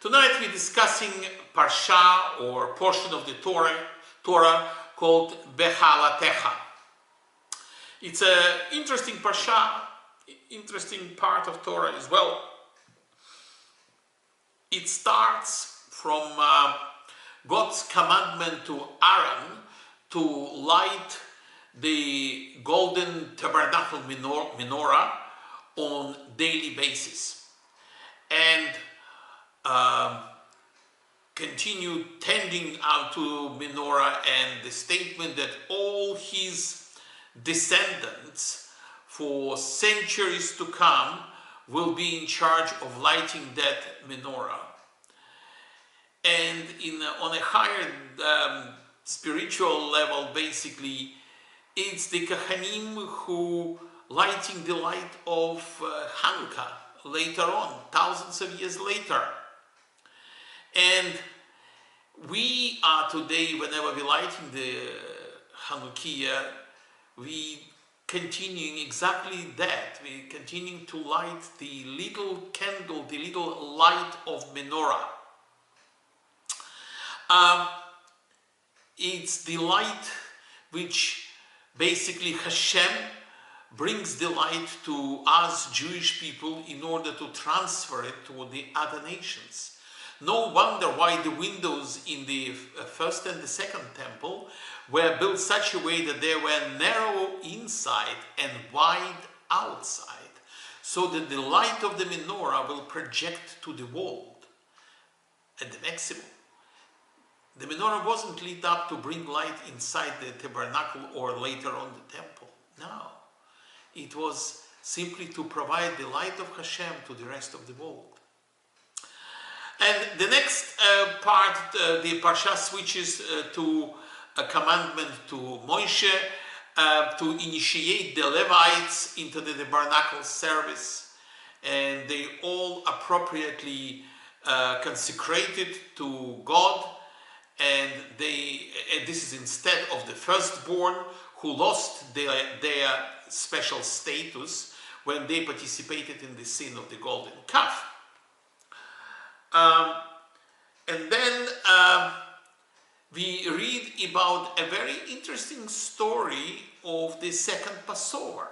Tonight we're discussing parsha or portion of the Torah called Behaalotecha. It's an interesting parsha, interesting part of Torah as well. It starts from God's commandment to Aaron to light the golden tabernacle menorah on daily basis and continue tending out to menorah, and the statement that all his descendants for centuries to come will be in charge of lighting that menorah. And on a higher spiritual level, basically, it's the Chayim who lighting the light of Hanukkah later on, thousands of years later. And we are today, whenever we're lighting the Hanukkah, we continuing exactly that. We're continuing to light the little candle, the little light of menorah. It's the light which basically Hashem brings the light to us Jewish people in order to transfer it to the other nations. No wonder why the windows in the first and the second temple were built such a way that they were narrow inside and wide outside, so that the light of the menorah will project to the wall at the maximum. The menorah wasn't lit up to bring light inside the tabernacle or later on the temple. No. It was simply to provide the light of Hashem to the rest of the world. And the next part, the parsha switches to a commandment to Moshe to initiate the Levites into the tabernacle service, and they all appropriately consecrated to God. And this is instead of the firstborn who lost their special status when they participated in the sin of the golden calf. And then we read about a very interesting story of the second Passover,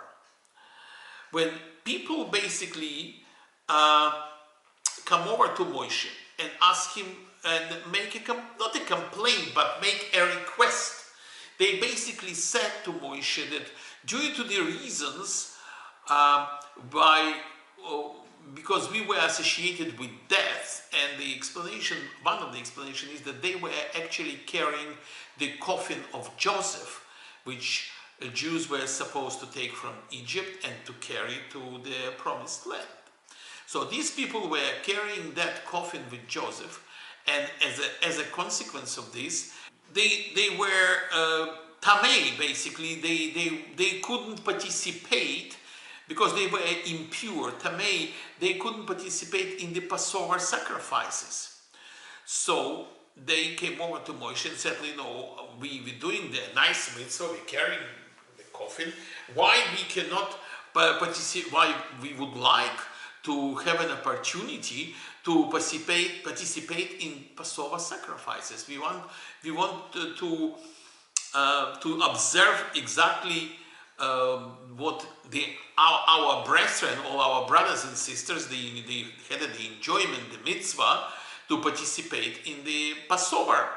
when people basically come over to Moshe and ask him and make not a complaint, but make a request. They basically said to Moshe that due to the reasons because we were associated with death, and the explanation, one of the explanations is that they were actually carrying the coffin of Joseph, which the Jews were supposed to take from Egypt and to carry to the promised land. So these people were carrying that coffin with Joseph, and as a consequence of this, they were tamei, basically. They couldn't participate because they were impure, tamei. They couldn't participate in the Passover sacrifices. So they came over to Moshe and said, we're doing the nice mitzvah, we're carrying the coffin. Why we cannot participate? Why we would like to have an opportunity to participate in Passover sacrifices. We want to observe exactly what our brethren, all our brothers and sisters, they had the enjoyment, the mitzvah, to participate in the Passover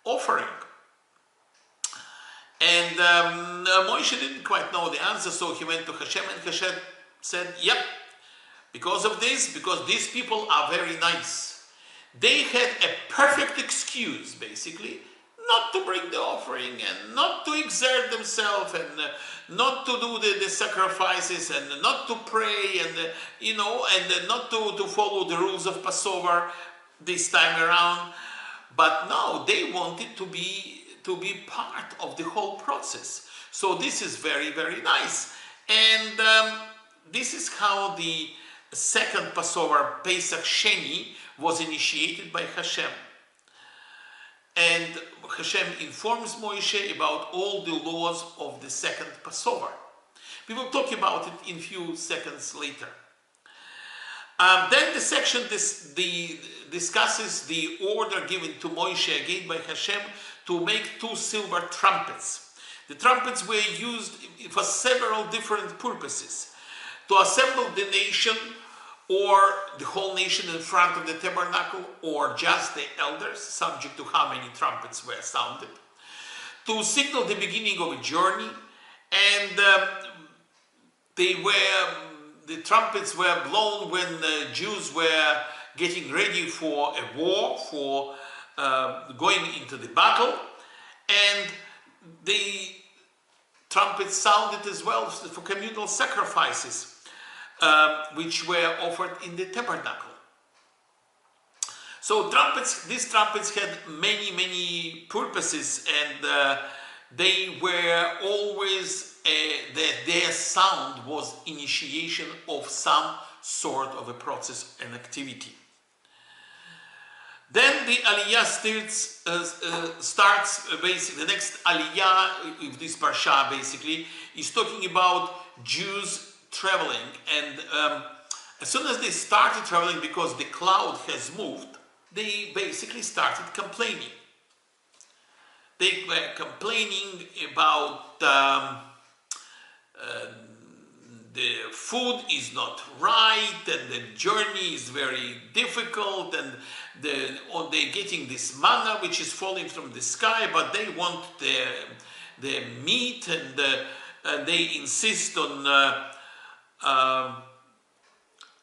offering. And Moshe didn't quite know the answer, so he went to Hashem, and Hashem said, yep, because of this, because these people are very nice. They had a perfect excuse, basically, not to bring the offering and not to exert themselves and not to do the sacrifices and not to pray and and not to follow the rules of Passover this time around. But no, they wanted to be part of the whole process. So this is very, very nice. And this is how the second Passover, Pesach Sheni, was initiated by Hashem. And Hashem informs Moshe about all the laws of the second Passover. We will talk about it in a few seconds later. Then the section discusses the order given to Moshe again by Hashem to make 2 silver trumpets. The trumpets were used for several different purposes. To assemble the nation, or the whole nation in front of the tabernacle, or just the elders, subject to how many trumpets were sounded. To signal the beginning of a journey, and the trumpets were blown when the Jews were getting ready for a war, for going into the battle, and the trumpets sounded as well for communal sacrifices, which were offered in the tabernacle. So these trumpets had many purposes, and they were always, their sound was initiation of some sort of a process and activity. Then the Aliyah starts basically, the next Aliyah of this Parsha basically is talking about Jews traveling, and as soon as they started traveling, because the cloud has moved, they basically started complaining. They were complaining about the food is not right, and the journey is very difficult, and they're getting this manna which is falling from the sky, but they want the meat, and they insist on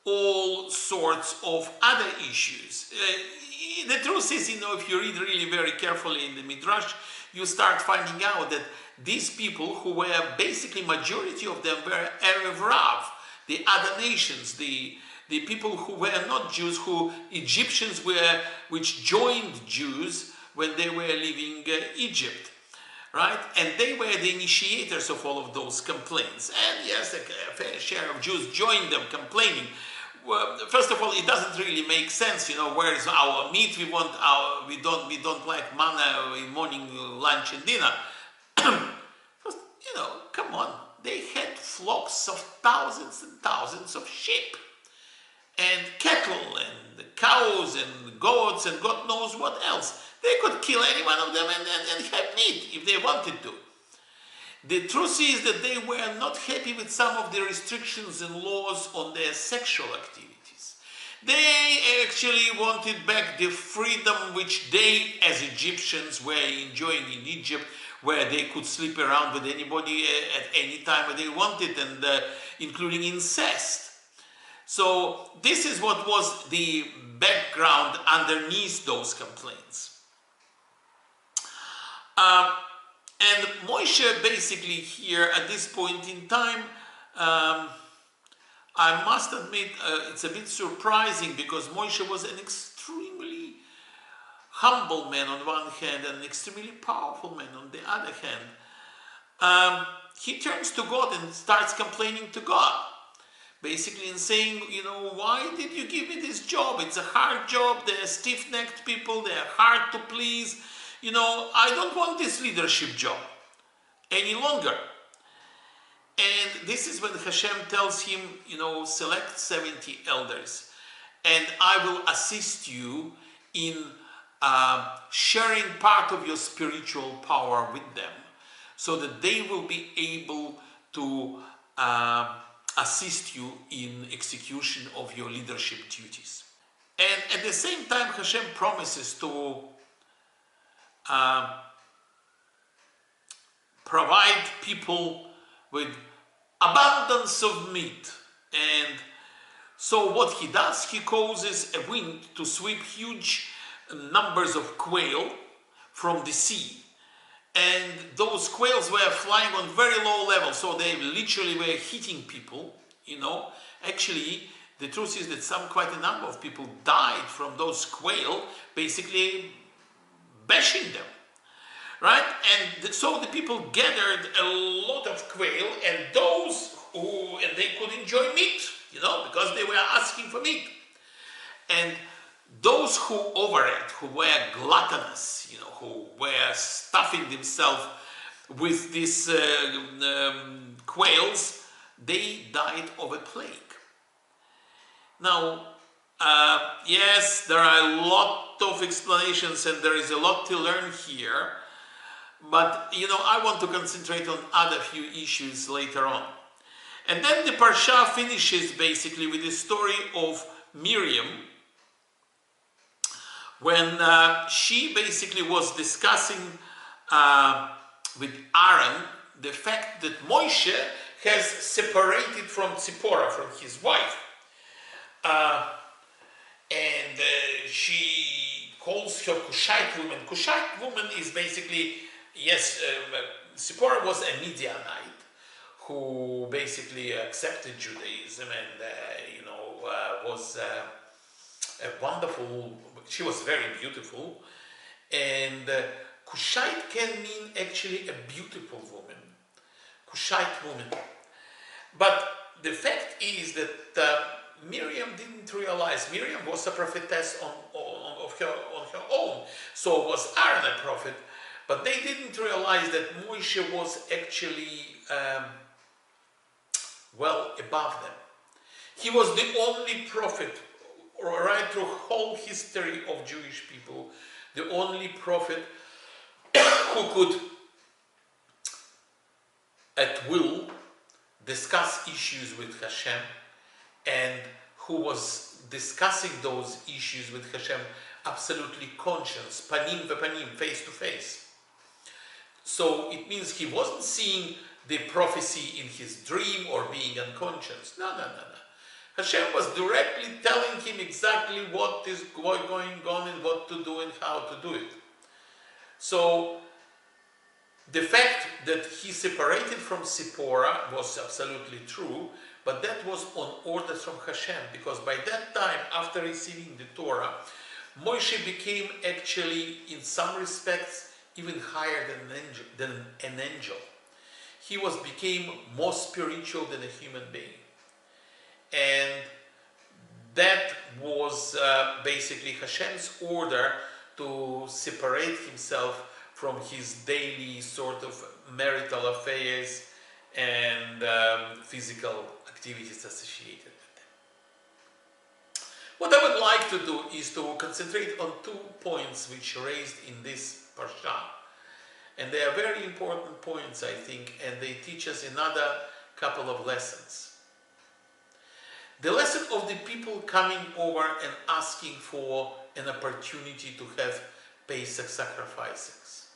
all sorts of other issues. The truth is, if you read really very carefully in the Midrash, you start finding out that these people, who were basically, majority of them were Erev Rav, the other nations, the people who were not Jews, who Egyptians were, which joined Jews when they were leaving Egypt, right? And they were the initiators of all of those complaints. And yes, a fair share of Jews joined them complaining. Well, first of all, it doesn't really make sense. Where is our meat? We don't like manna in morning, lunch, and dinner. Come on. They had flocks of thousands and thousands of sheep, and cattle, and cows, and goats, and God knows what else. They could kill any one of them and have meat if they wanted to. The truth is that they were not happy with some of the restrictions and laws on their sexual activities. They actually wanted back the freedom which they, as Egyptians, were enjoying in Egypt, where they could sleep around with anybody at any time they wanted, and including incest. So this is what was the background underneath those complaints. And Moshe basically here, at this point in time, I must admit, it's a bit surprising, because Moshe was an extremely humble man on one hand and an extremely powerful man on the other hand. He turns to God and starts complaining to God, basically, and saying, why did you give me this job? It's a hard job. They're stiff-necked people. They're hard to please. I don't want this leadership job any longer. And this is when Hashem tells him, select 70 elders, and I will assist you in sharing part of your spiritual power with them, so that they will be able to assist you in execution of your leadership duties. And at the same time, Hashem promises to provide people with abundance of meat. And so what he does, he causes a wind to sweep huge numbers of quail from the sea. And those quails were flying on very low level, so they literally were hitting people, Actually, the truth is that quite a number of people died from those quail, basically bashing them, right? And so the people gathered a lot of quail, and they could enjoy meat, because they were asking for meat. And those who overate, who were gluttonous, who were stuffing themselves with these quails, they died of a plague. Now, yes, there are a lot of explanations and there is a lot to learn here, but I want to concentrate on other few issues later on. And then the Parsha finishes basically with the story of Miriam, when she basically was discussing with Aaron the fact that Moshe has separated from Tzipporah, from his wife. And she calls her Cushite woman. Cushite woman is basically, yes, Tzipporah was a Midianite who basically accepted Judaism and, was a wonderful, she was very beautiful. And Cushite can mean actually a beautiful woman. Cushite woman. But the fact is that Miriam didn't realize. Miriam was a prophetess on her own. So was Aaron a prophet. But they didn't realize that Moshe was actually well above them. He was the only prophet, right through whole history of Jewish people, the only prophet who could at will discuss issues with Hashem, and who was discussing those issues with Hashem absolutely conscious, panim v'panim, face to face. So it means he wasn't seeing the prophecy in his dream or being unconscious. No. Hashem was directly telling him exactly what is going on and what to do and how to do it. So the fact that he separated from Tzipporah was absolutely true, but that was on orders from Hashem, because by that time, after receiving the Torah, Moshe became actually, in some respects, even higher than an angel. He became more spiritual than a human being. And that was basically Hashem's order to separate himself from his daily sort of marital affairs and physical activities associated with them. What I would like to do is to concentrate on 2 points which are raised in this Parsha. And they are very important points, I think, and they teach us another couple of lessons. The lesson of the people coming over and asking for an opportunity to have Pesach sacrifices,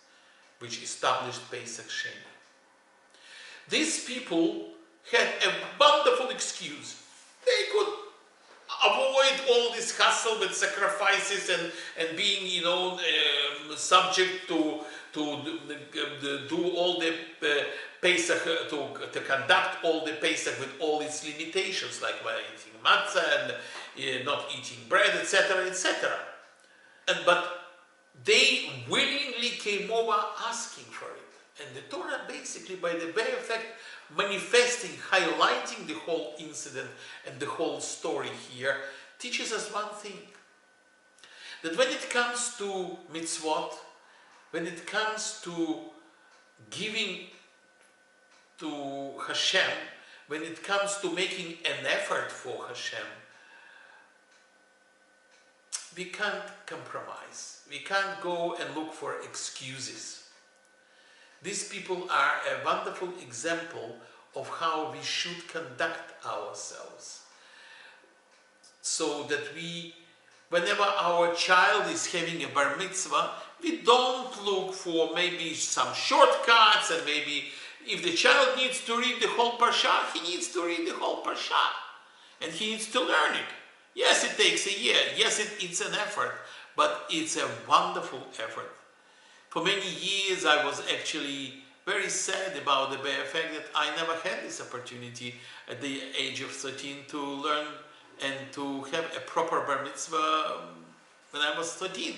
which established Pesach Sheni. These people had a wonderful excuse. They could avoid all this hassle with sacrifices and being, subject to do all the Pesach, to conduct all the Pesach with all its limitations, like eating matzah and not eating bread, etc., etc. But they willingly came over asking for it. And the Torah basically, by the very fact, manifesting, highlighting the whole incident and the whole story here, teaches us one thing. That when it comes to mitzvot, when it comes to giving to Hashem, when it comes to making an effort for Hashem, we can't compromise. We can't go and look for excuses. These people are a wonderful example of how we should conduct ourselves. So that whenever our child is having a bar mitzvah, we don't look for maybe some shortcuts, and maybe if the child needs to read the whole parsha, he needs to read the whole parsha. And he needs to learn it. Yes, it takes a year. Yes, it's an effort, but it's a wonderful effort. For many years, I was actually very sad about the bare fact that I never had this opportunity at the age of 13 to learn and to have a proper bar mitzvah when I was 13.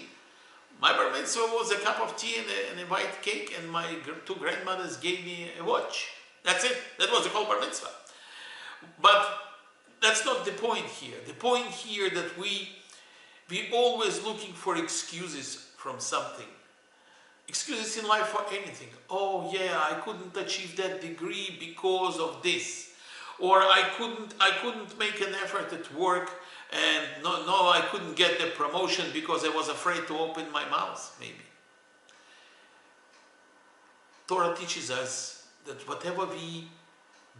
My bar mitzvah was a cup of tea and a white cake, and my 2 grandmothers gave me a watch. That's it. That was the whole bar mitzvah. But that's not the point here. The point here that we always looking for excuses from something. Excuses in life for anything. Oh yeah, I couldn't achieve that degree because of this. or I couldn't make an effort at work, and no, I couldn't get the promotion because I was afraid to open my mouth, maybe. Torah teaches us that whatever we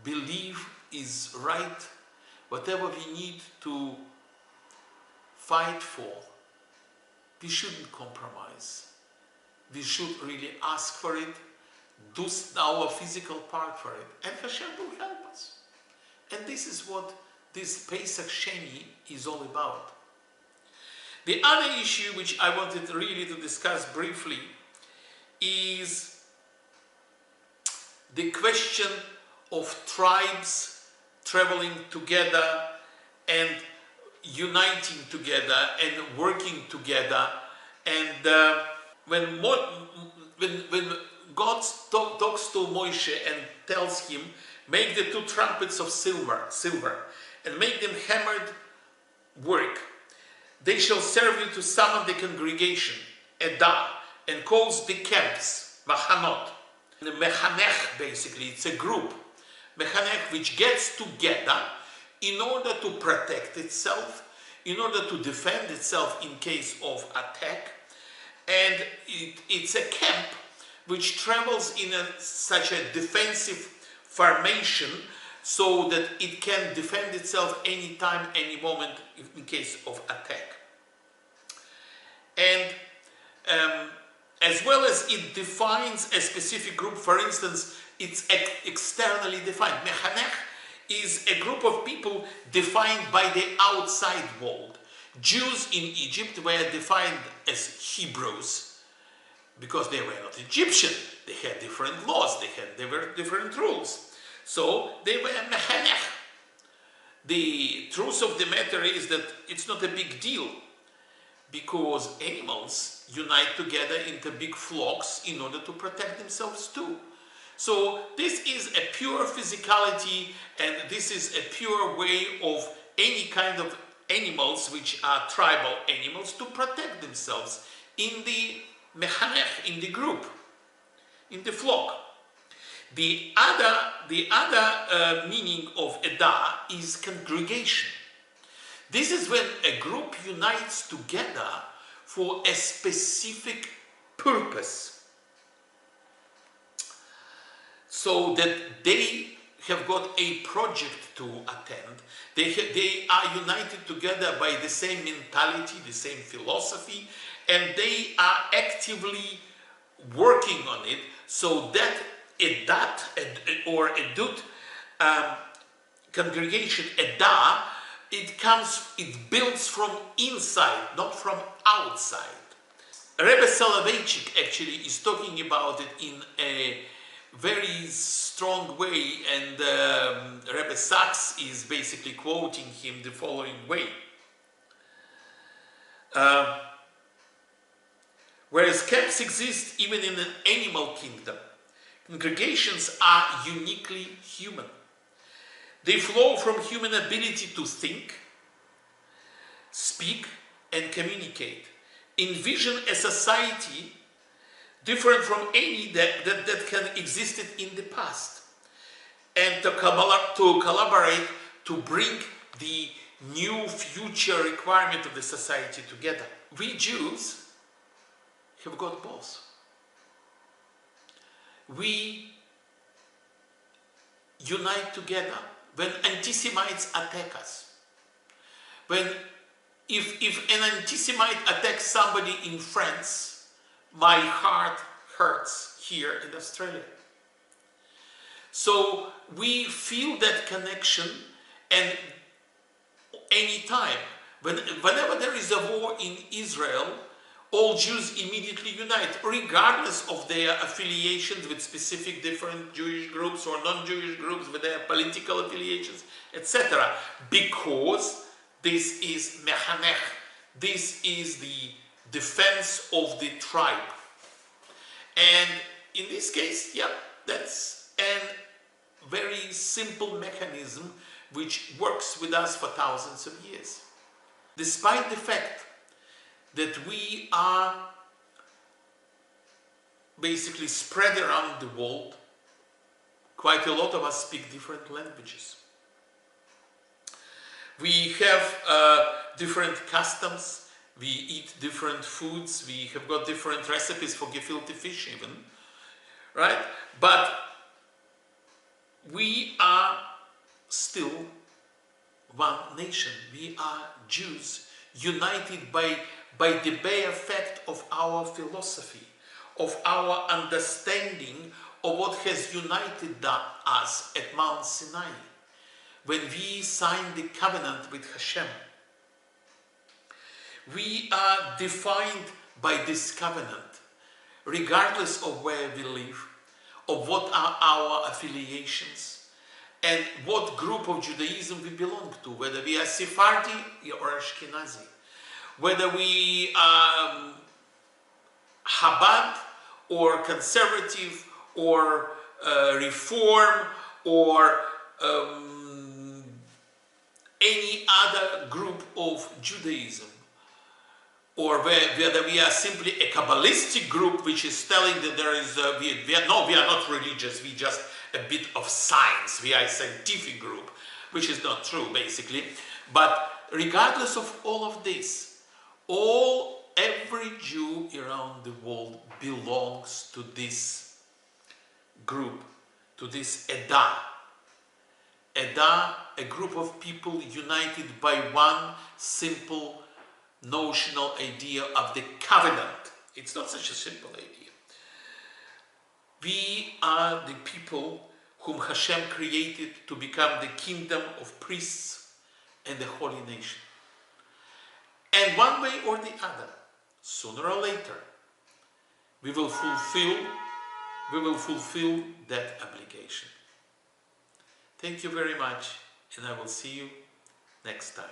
believe is right, whatever we need to fight for, we shouldn't compromise. We should really ask for it, do our physical part for it, and Hashem will help us. And this is what this Pesach Sheni is all about. The other issue which I wanted really to discuss briefly is the question of tribes traveling together and uniting together and working together. And when God talks to Moshe and tells him, make the 2 trumpets of silver and make them hammered work. They shall serve you to summon the congregation, Edah, and calls the camps, Machanot. The Mechanech, basically, it's a group, Mechanech, which gets together in order to protect itself, in order to defend itself in case of attack. And it's a camp which travels in such a defensive formation so that it can defend itself anytime, any moment in case of attack. And as well as it defines a specific group, for instance, it's externally defined. Mechanech is a group of people defined by the outside world. Jews in Egypt were defined as Hebrews because they were not Egyptian. They had different laws, they were different rules. So they were Mechanech. The truth of the matter is that it's not a big deal because animals unite together into big flocks in order to protect themselves too. So this is a pure physicality, and this is a pure way of any kind of animals which are tribal animals to protect themselves in the mechanech, in the group, in the flock. The other meaning of Edah is congregation. This is when a group unites together for a specific purpose, so that they have got a project to attend. They are united together by the same mentality, the same philosophy, and they are actively working on it, so that Edat or Edut congregation, Edah, it builds from inside, not from outside. Rebbe Soloveitchik actually is talking about it in a very strong way, and Rebbe Sachs is basically quoting him the following way. Whereas camps exist even in an animal kingdom, congregations are uniquely human. They flow from human ability to think, speak, and communicate. Envision a society different from any that can existed in the past, and to collaborate to bring the new future requirement of the society together. We Jews have got both. We unite together when anti-Semites attack us. If an anti-Semite attacks somebody in France, my heart hurts here in Australia. So we feel that connection, and anytime, whenever there is a war in Israel, all Jews immediately unite, regardless of their affiliations with specific different Jewish groups or non-Jewish groups, with their political affiliations, etc. Because this is mechanech, this is the defense of the tribe. And in this case, yeah, that's a very simple mechanism which works with us for thousands of years. Despite the fact that we are basically spread around the world, quite a lot of us speak different languages. We have different customs. We eat different foods. We have got different recipes for gefilte fish even, right? But we are still one nation. We are Jews, united by the bare fact of our philosophy, of our understanding of what has united us at Mount Sinai, when we signed the covenant with Hashem. We are defined by this covenant, regardless of where we live, of what are our affiliations, and what group of Judaism we belong to, whether we are Sephardi or Ashkenazi, whether we are Chabad or conservative or reform or any other group of Judaism, or whether we are simply a Kabbalistic group which is telling that there is we are not religious, we just a bit of science, we are a scientific group, which is not true basically. But regardless of all of this, every Jew around the world belongs to this group, to this Edah. Edah, a group of people united by one simple notional idea of the covenant. It's not such a simple idea. We are the people whom Hashem created to become the kingdom of priests and the holy nation. And one way or the other, sooner or later, we will fulfill that obligation. Thank you very much, and I will see you next time.